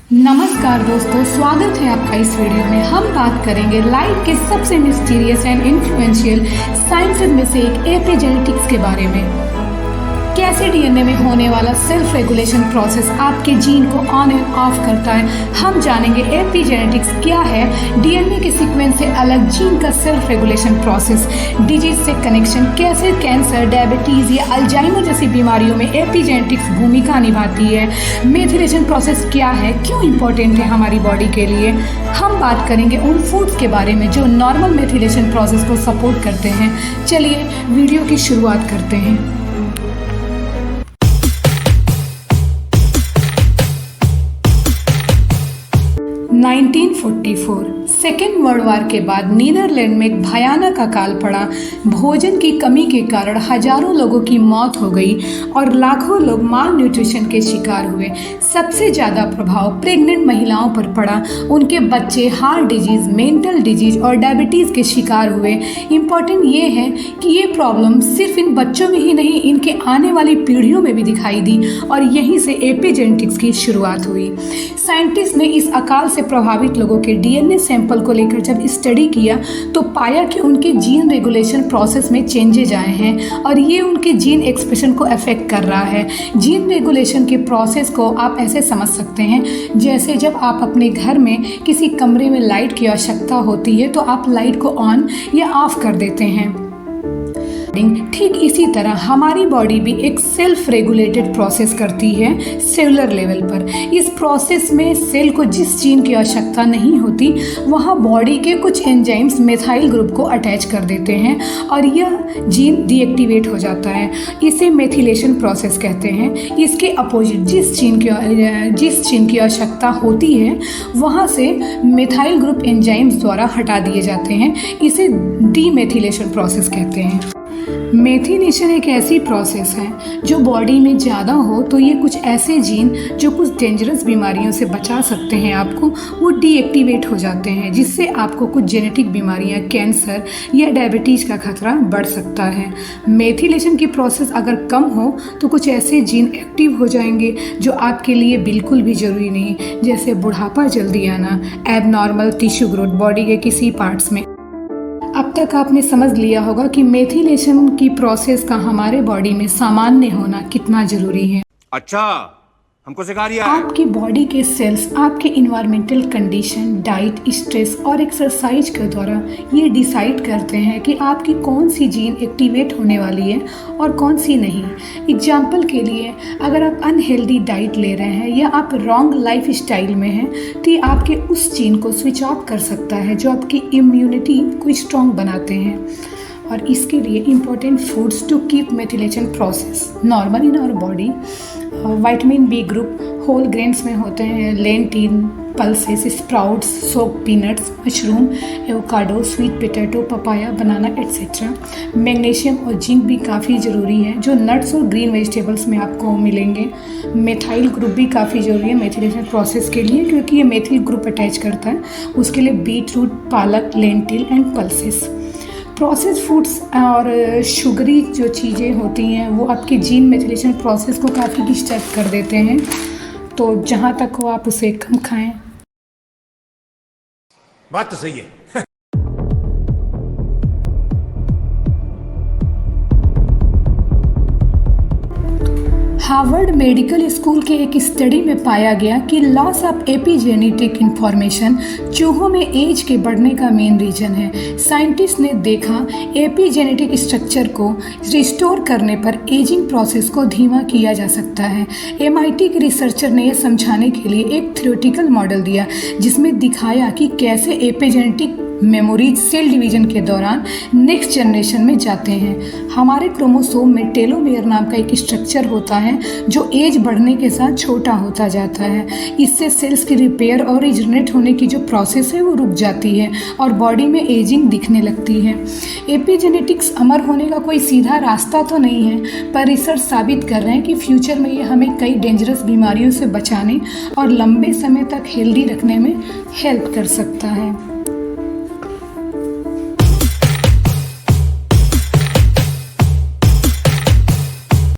नमस्कार दोस्तों, स्वागत है आपका इस वीडियो में। हम बात करेंगे लाइफ के सबसे मिस्टीरियस एंड इन्फ्लुएंशियल साइंसेज में से एक एपिजेनेटिक्स के बारे में। कैसे डीएनए में होने वाला सेल्फ रेगुलेशन प्रोसेस आपके जीन को ऑन एंड ऑफ करता है, हम जानेंगे एपिजेनेटिक्स क्या है, डीएनए के सीक्वेंस से अलग जीन का सेल्फ रेगुलेशन प्रोसेस, डिजीज से कनेक्शन, कैसे कैंसर, डायबिटीज या अल्जाइमर जैसी बीमारियों में एपिजेनेटिक्स भूमिका निभाती है, मेथिलेशन प्रोसेस क्या है, क्यों इम्पोर्टेंट है हमारी बॉडी के लिए। हम बात करेंगे उन फूड्स के बारे में जो नॉर्मल मेथिलेशन प्रोसेस को सपोर्ट करते हैं। चलिए वीडियो की शुरुआत करते हैं। 1944 सेकेंड वर्ल्ड वार के बाद नीदरलैंड में एक भयानक अकाल पड़ा। भोजन की कमी के कारण हजारों लोगों की मौत हो गई और लाखों लोग माल न्यूट्रिशन के शिकार हुए। सबसे ज़्यादा प्रभाव प्रेग्नेंट महिलाओं पर पड़ा। उनके बच्चे हार्ट डिजीज़, मेंटल डिजीज और डायबिटीज़ के शिकार हुए। इम्पॉर्टेंट ये है कि ये प्रॉब्लम सिर्फ इन बच्चों में ही नहीं, इनके आने वाली पीढ़ियों में भी दिखाई दी और यहीं से एपिजेनेटिक्स की शुरुआत हुई। साइंटिस्ट ने इस अकाल से प्रभावित लोगों के डीएनए सैंपल को लेकर जब स्टडी किया तो पाया कि उनके जीन रेगुलेशन प्रोसेस में चेंजेज आए हैं और ये उनके जीन एक्सप्रेशन को अफेक्ट कर रहा है। जीन रेगुलेशन के प्रोसेस को आप ऐसे समझ सकते हैं, जैसे जब आप अपने घर में किसी कमरे में लाइट की आवश्यकता होती है तो आप लाइट को ऑन या ऑफ कर देते हैं। ठीक इसी तरह हमारी बॉडी भी एक सेल्फ रेगुलेटेड प्रोसेस करती है सेलुलर लेवल पर। इस प्रोसेस में सेल को जिस जीन की आवश्यकता नहीं होती वहाँ बॉडी के कुछ एंजाइम्स मिथाइल ग्रुप को अटैच कर देते हैं और यह जीन डीएक्टिवेट हो जाता है। इसे मेथिलेशन प्रोसेस कहते हैं। इसके अपोजिट जिस जीन की आवश्यकता होती है वहाँ से मिथाइल ग्रुप एंजाइम्स द्वारा हटा दिए जाते हैं। इसे डीमेथिलेशन प्रोसेस कहते हैं। मेथिलेशन एक ऐसी प्रोसेस है जो बॉडी में ज़्यादा हो तो ये कुछ ऐसे जीन जो कुछ डेंजरस बीमारियों से बचा सकते हैं आपको, वो डीएक्टिवेट हो जाते हैं, जिससे आपको कुछ जेनेटिक बीमारियां, कैंसर या डायबिटीज़ का खतरा बढ़ सकता है। मेथिलेशन की प्रोसेस अगर कम हो तो कुछ ऐसे जीन एक्टिव हो जाएंगे जो आपके लिए बिल्कुल भी ज़रूरी नहीं, जैसे बुढ़ापा जल्दी आना, एबनॉर्मल टिश्यू ग्रोथ बॉडी के किसी पार्ट्स में। अब तक आपने समझ लिया होगा कि मेथिलेशन की प्रोसेस का हमारे बॉडी में सामान्य होना कितना जरूरी है। अच्छा, हमको सिखा रिया है। आपकी बॉडी के सेल्स आपके इन्वायरमेंटल कंडीशन, डाइट, स्ट्रेस और एक्सरसाइज के द्वारा ये डिसाइड करते हैं कि आपकी कौन सी जीन एक्टिवेट होने वाली है और कौन सी नहीं। एग्जाम्पल के लिए, अगर आप अनहेल्दी डाइट ले रहे हैं या आप रॉन्ग लाइफ स्टाइल में हैं तो ये आपके उस जीन को स्विच ऑफ कर सकता है जो आपकी इम्यूनिटी को स्ट्रॉन्ग बनाते हैं। और इसके लिए important foods to keep methylation process normal in our body. Vitamin B group whole grains में होते हैं, lentil, pulses, sprouts, soak peanuts, mushroom, avocado, sweet potato, papaya, banana etcetera. Magnesium और जिंक भी काफ़ी ज़रूरी है जो नट्स और ग्रीन वेजिटेबल्स में आपको मिलेंगे। मेथाइल ग्रुप भी काफ़ी ज़रूरी है मेथिलेशन प्रोसेस के लिए, क्योंकि ये मेथिल ग्रुप अटैच करता है। उसके लिए बीट रूट, पालक, lentil and pulses. Process foods और शुगरी जो चीज़ें होती हैं वो आपके जीन मेथिलेशन प्रोसेस को काफ़ी डिस्टर्ब कर देते हैं, तो जहाँ तक हो आप उसे कम खाएं। बात तो सही है। हार्वर्ड मेडिकल स्कूल के एक स्टडी में पाया गया कि लॉस ऑफ एपिजेनेटिक इंफॉर्मेशन चूहों में एज के बढ़ने का मेन रीजन है। साइंटिस्ट ने देखा एपिजेनेटिक स्ट्रक्चर को रिस्टोर करने पर एजिंग प्रोसेस को धीमा किया जा सकता है। MIT के रिसर्चर ने यह समझाने के लिए एक थ्योरेटिकल मॉडल दिया जिसमें दिखाया कि कैसे एपिजेनेटिक मेमोरीज सेल डिवीजन के दौरान नेक्स्ट जनरेशन में जाते हैं। हमारे क्रोमोसोम में टेलोमेयर नाम का एक स्ट्रक्चर होता है जो एज बढ़ने के साथ छोटा होता जाता है। इससे सेल्स की रिपेयर और रिजनरेट होने की जो प्रोसेस है वो रुक जाती है और बॉडी में एजिंग दिखने लगती है। एपिजेनेटिक्स अमर होने का कोई सीधा रास्ता तो नहीं है, पर रिसर्च साबित कर रहे हैं कि फ्यूचर में ये हमें कई डेंजरस बीमारियों से बचाने और लंबे समय तक हेल्दी रखने में हेल्प कर सकता है।